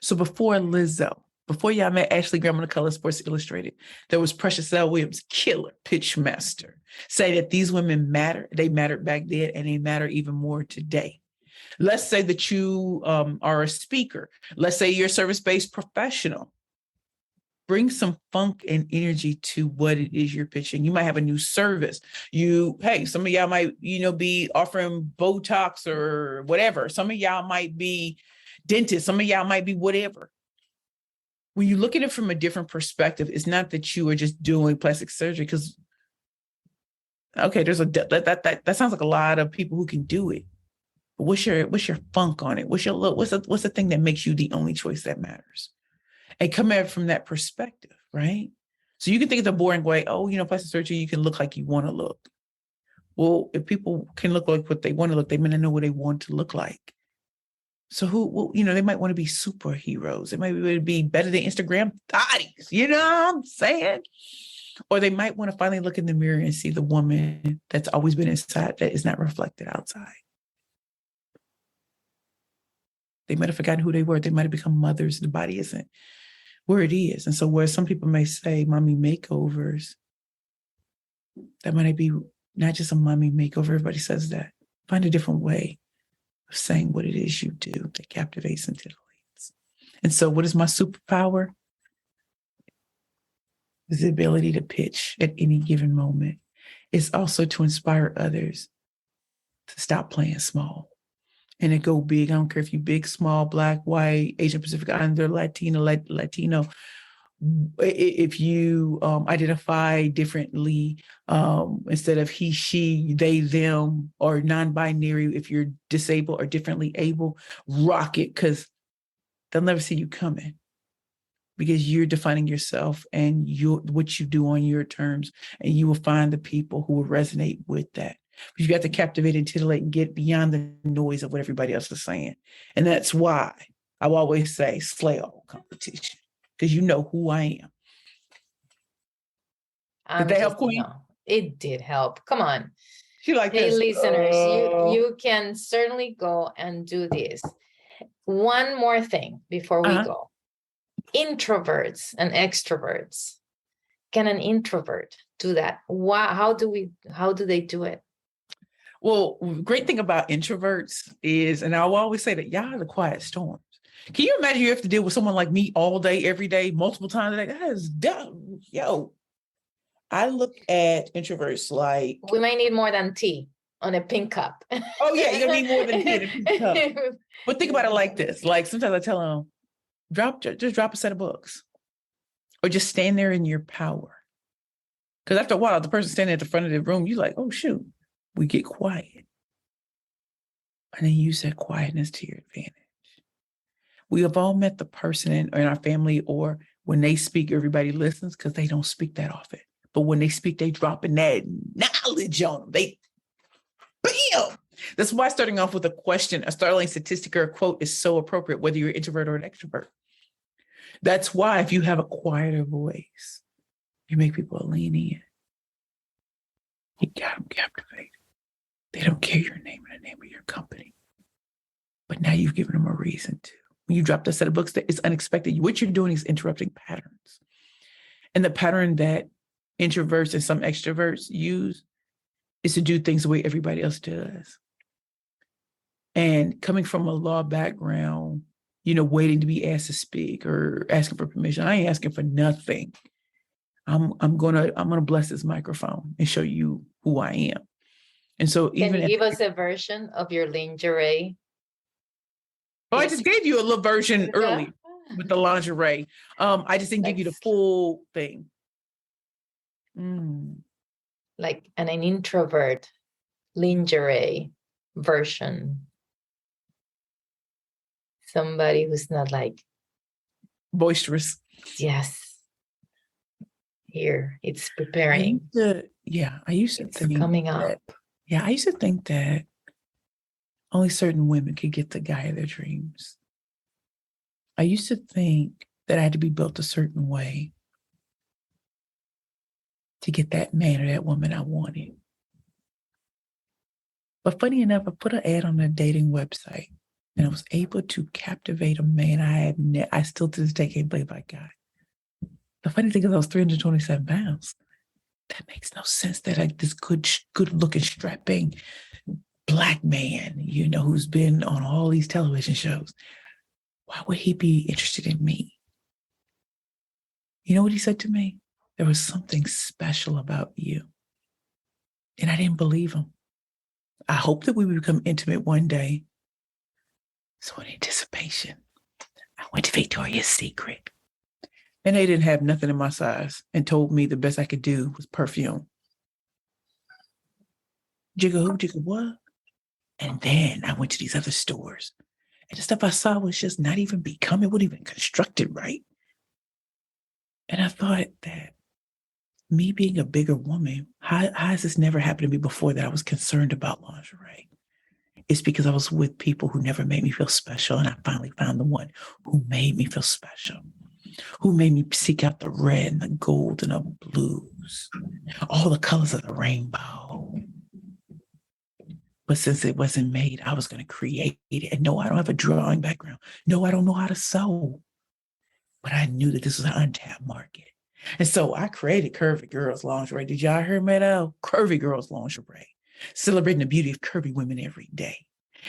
So before Lizzo, before y'all met Ashley Graham on the Color Sports Illustrated, there was Precious L. Williams, killer pitch master, say that these women matter. They mattered back then and they matter even more today. Let's say that you are a speaker. Let's say you're a service-based professional. Bring some funk and energy to what it is you're pitching. You might have a new service. Some of y'all might, be offering Botox or whatever. Some of y'all might be dentists. Some of y'all might be whatever. When you look at it from a different perspective, it's not that you are just doing plastic surgery because, okay, that sounds like a lot of people who can do it. But what's your funk on it? What's the thing that makes you the only choice that matters? And come at it from that perspective, right? So you can think it's a boring way, plastic surgery, you can look like you want to look. Well, if people can look like what they want to look, they may not know what they want to look like. So they might want to be superheroes. They might be better than Instagram thotties, you know what I'm saying? Or they might want to finally look in the mirror and see the woman that's always been inside that is not reflected outside. They might have forgotten who they were. They might have become mothers. The body isn't where it is. And so where some people may say mommy makeovers, that might be not just a mommy makeover. Everybody says that. Find a different way of saying what it is you do that captivates and titillates. And so what is my superpower? Is the ability to pitch at any given moment. It's also to inspire others to stop playing small and to go big. I don't care if you're big, small, Black, white, Asian Pacific Islander, Latino. If you identify differently, instead of he, she, they, them, or non-binary, if you're disabled or differently able, rock it, because they'll never see you coming, because you're defining yourself and what you do on your terms, and you will find the people who will resonate with that. But you got to captivate and titillate and get beyond the noise of what everybody else is saying. And that's why I will always say slay all competition, because you know who I am. Did that help, Queen? No, it did help. Come on. She like Hey, this. listeners, you can certainly go and do this. One more thing before we go. Introverts and extroverts. Can an introvert do that? How do they do it? Well, great thing about introverts is, and I'll always say that y'all are the quiet storms. Can you imagine you have to deal with someone like me all day, every day, multiple times a day? That is dumb. Yo, I look at introverts like we might need more than tea on a pink cup. Oh yeah, you're gonna need more than tea in a pink cup. But think about it like this: like sometimes I tell them, just drop a set of books, or just stand there in your power. Because after a while, the person standing at the front of the room, you're like, oh shoot, we get quiet, and then use that quietness to your advantage. We have all met the person in our family, or when they speak, everybody listens because they don't speak that often. But when they speak, they dropping that knowledge on them. Bam! That's why starting off with a question, a startling statistic, or a quote is so appropriate, whether you're an introvert or an extrovert. That's why if you have a quieter voice, you make people lean in. You got them captivated. They don't care your name and the name of your company. But now you've given them a reason to. When you drop that set of books, that it's unexpected. What you're doing is interrupting patterns. And the pattern that introverts and some extroverts use is to do things the way everybody else does. And coming from a law background, waiting to be asked to speak or asking for permission, I ain't asking for nothing. I'm gonna bless this microphone and show you who I am. And so Can you give us a version of your lingerie? Oh, I just gave you a little version early with the lingerie. I just didn't give you the full thing. Like an introvert lingerie version. Somebody who's not like boisterous. Yes. Here, it's preparing. I used to think coming up. I used to think that only certain women could get the guy of their dreams. I used to think that I had to be built a certain way to get that man or that woman I wanted. But funny enough, I put an ad on a dating website and I was able to captivate a man I still to this day can't believe I got. The funny thing is I was 327 pounds. That makes no sense that this good looking, strapping Black man, who's been on all these television shows, why would he be interested in me? You know what he said to me? There was something special about you. And I didn't believe him. I hope that we would become intimate one day. So in anticipation, I went to Victoria's Secret. And they didn't have nothing in my size and told me the best I could do was perfume. Jigga who, jigga what? And then I went to these other stores. And the stuff I saw was just not even becoming, it wasn't even constructed right. And I thought that me being a bigger woman, how has this never happened to me before that I was concerned about lingerie? It's because I was with people who never made me feel special. And I finally found the one who made me feel special, who made me seek out the red and the gold and the blues, all the colors of the rainbow. But since it wasn't made, I was going to create it. And no, I don't have a drawing background. No, I don't know how to sew. But I knew that this was an untapped market. And so I created Curvy Girls Lingerie. Did y'all hear me though? Curvy Girls Lingerie. Celebrating the beauty of curvy women every day.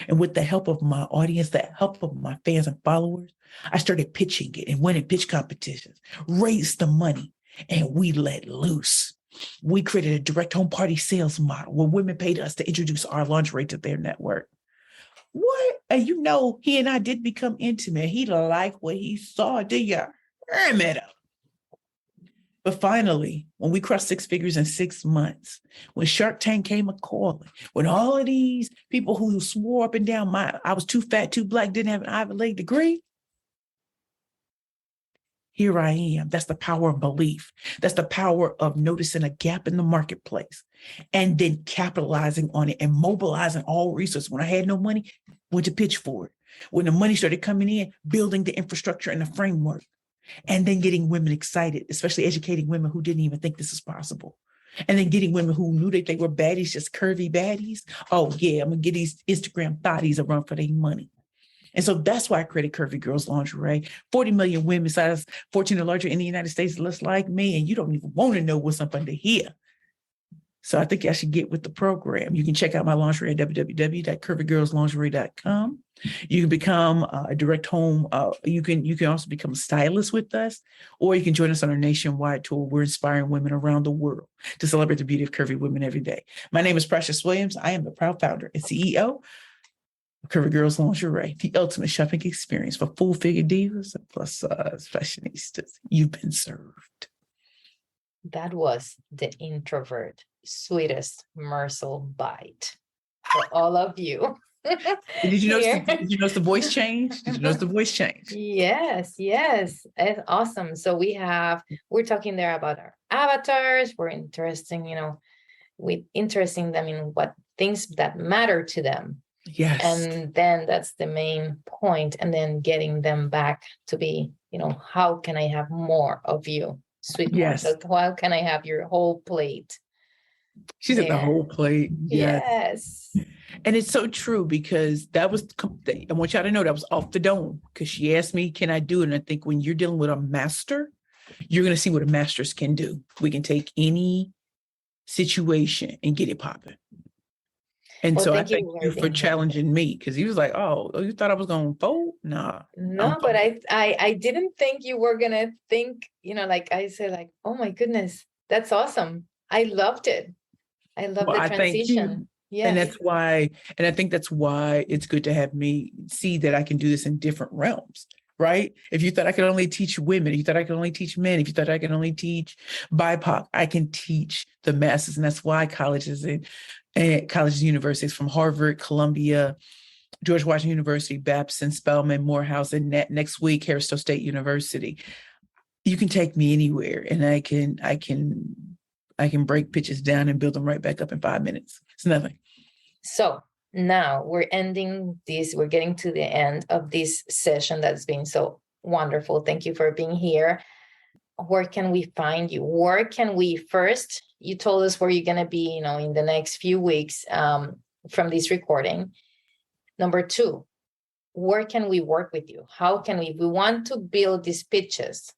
And with the help of my audience, the help of my fans and followers, I started pitching it and winning pitch competitions, raised the money, and we let loose. We created a direct home party sales model where women paid us to introduce our lingerie to their network. What? And he and I did become intimate. He liked what he saw. Did you hear me? But finally, when we crossed 6 figures in 6 months, when Shark Tank came a-calling, when all of these people who swore up and down I was too fat, too Black, didn't have an Ivy League degree, here I am. That's the power of belief. That's the power of noticing a gap in the marketplace and then capitalizing on it and mobilizing all resources. When I had no money, went to pitch for it. When the money started coming in, building the infrastructure and the framework, and then getting women excited, especially educating women who didn't even think this is possible. And then getting women who knew that they were baddies, just curvy baddies. Oh yeah, I'm gonna get these Instagram bodies a run for their money. And so that's why I created Curvy Girls Lingerie. 40 million women size 14 or larger in the United States looks like me, and you don't even want to know what's up under here. So I think I should get with the program. You can check out my lingerie at www.curvygirlslingerie.com. You can become a direct home. You can also become a stylist with us, or you can join us on our nationwide tour. We're inspiring women around the world to celebrate the beauty of curvy women every day. My name is Precious Williams. I am the proud founder and CEO of Curvy Girls Lingerie, the ultimate shopping experience for full-figure divas and plus size fashionistas. You've been served. That was the introvert sweetest morsel bite for all of you. Did you notice the voice change? Did you notice the voice change? Yes. It's awesome. So we're talking there about our avatars. We're interesting them in what things that matter to them. Yes. And then that's the main point. And then getting them back to be, how can I have more of you, sweet morsel? How can I have your whole plate? She's at the whole plate. Yes. And it's so true, because I want y'all to know that was off the dome, because she asked me, can I do it? And I think when you're dealing with a master, you're going to see what a masters can do. We can take any situation and get it popping. And so I thank you for challenging me, because he was like, oh, you thought I was going to fold? Nah. No, but I didn't think you were going to think, like I said, like, oh my goodness, that's awesome. I loved it. I love the transition. Yes. And that's why, and I think that's why it's good to have me see that I can do this in different realms, right? If you thought I could only teach women, if you thought I could only teach men, if you thought I could only teach BIPOC, I can teach the masses. And that's why colleges and universities from Harvard, Columbia, George Washington University, Babson, Spelman, Morehouse, and next week, Harris State University. You can take me anywhere, and I can break pitches down and build them right back up in 5 minutes. It's nothing. So now we're ending this. We're getting to the end of this session that's been so wonderful. Thank you for being here. Where can we find you? Where can we first? You told us where you're going to be, in the next few weeks from this recording. Number 2, where can we work with you? How can we want to build these pitches?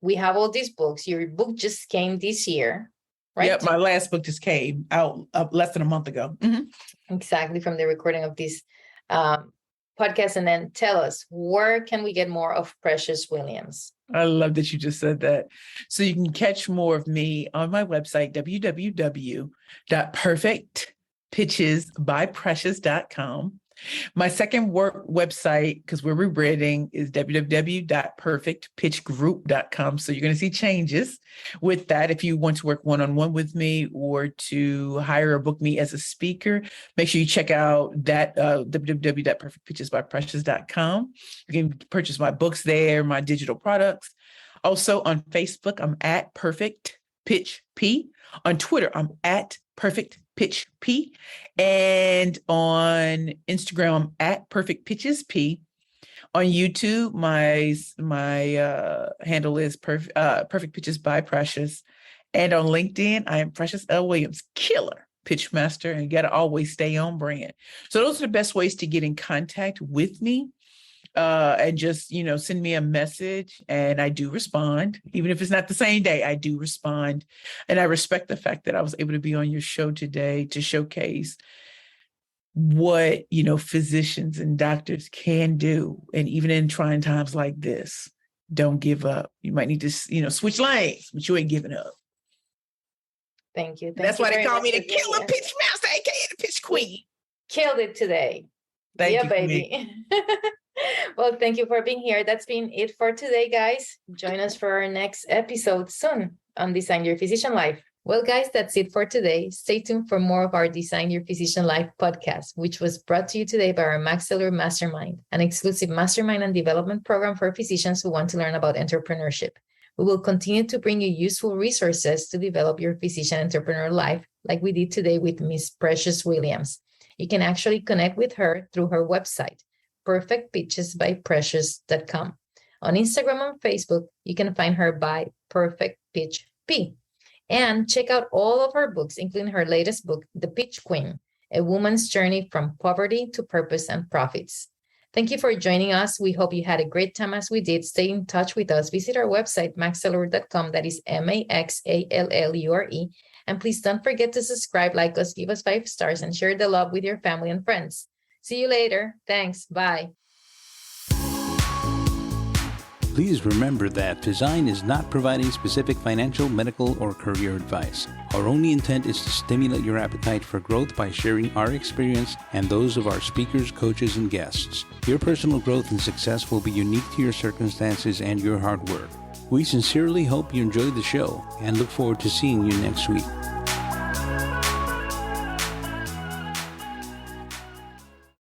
We have all these books. Your book just came this year, right? Yep, my last book just came out less than a month ago. Mm-hmm. Exactly, from the recording of this podcast. And then tell us, where can we get more of Precious Williams? I love that you just said that. So you can catch more of me on my website, www.perfectpitchesbyprecious.com. My second work website, because we're rebranding, is www.perfectpitchgroup.com. So you're going to see changes with that. If you want to work one-on-one with me or to hire or book me as a speaker, make sure you check out that www.perfectpitchesbyprecious.com. You can purchase my books there, my digital products. Also on Facebook, I'm at Perfect Pitch P. On Twitter, I'm at Perfect Pitch P, and on Instagram, I'm at Perfect Pitches P. On YouTube, my handle is Perfect Pitches by Precious, and on LinkedIn, I am Precious L. Williams, killer pitch master, and you got to always stay on brand. So those are the best ways to get in contact with me. And just, send me a message, and I do respond. Even if it's not the same day, I do respond. And I respect the fact that I was able to be on your show today to showcase what, physicians and doctors can do. And even in trying times like this, don't give up. You might need to, switch lanes, but you ain't giving up. Thank you. That's why they call me the killer pitch master, aka the pitch queen. Killed it today. Thank you, baby. Well, thank you for being here. That's been it for today, guys. Join us for our next episode soon on Design Your Physician Life. Well, guys, that's it for today. Stay tuned for more of our Design Your Physician Life podcast, which was brought to you today by our Maxillary Mastermind, an exclusive mastermind and development program for physicians who want to learn about entrepreneurship. We will continue to bring you useful resources to develop your physician entrepreneur life, like we did today with Miss Precious Williams. You can actually connect with her through her website, perfectpitchesbyprecious.com. On Instagram and Facebook, you can find her by Perfect Pitch P. And check out all of her books, including her latest book, The Pitch Queen, A Woman's Journey from Poverty to Purpose and Profits. Thank you for joining us. We hope you had a great time as we did. Stay in touch with us. Visit our website, maxallure.com. That is MAXALLURE. And please don't forget to subscribe, like us, give us 5 stars, and share the love with your family and friends. See you later. Thanks. Bye. Please remember that Design is not providing specific financial, medical, or career advice. Our only intent is to stimulate your appetite for growth by sharing our experience and those of our speakers, coaches, and guests. Your personal growth and success will be unique to your circumstances and your hard work. We sincerely hope you enjoyed the show and look forward to seeing you next week.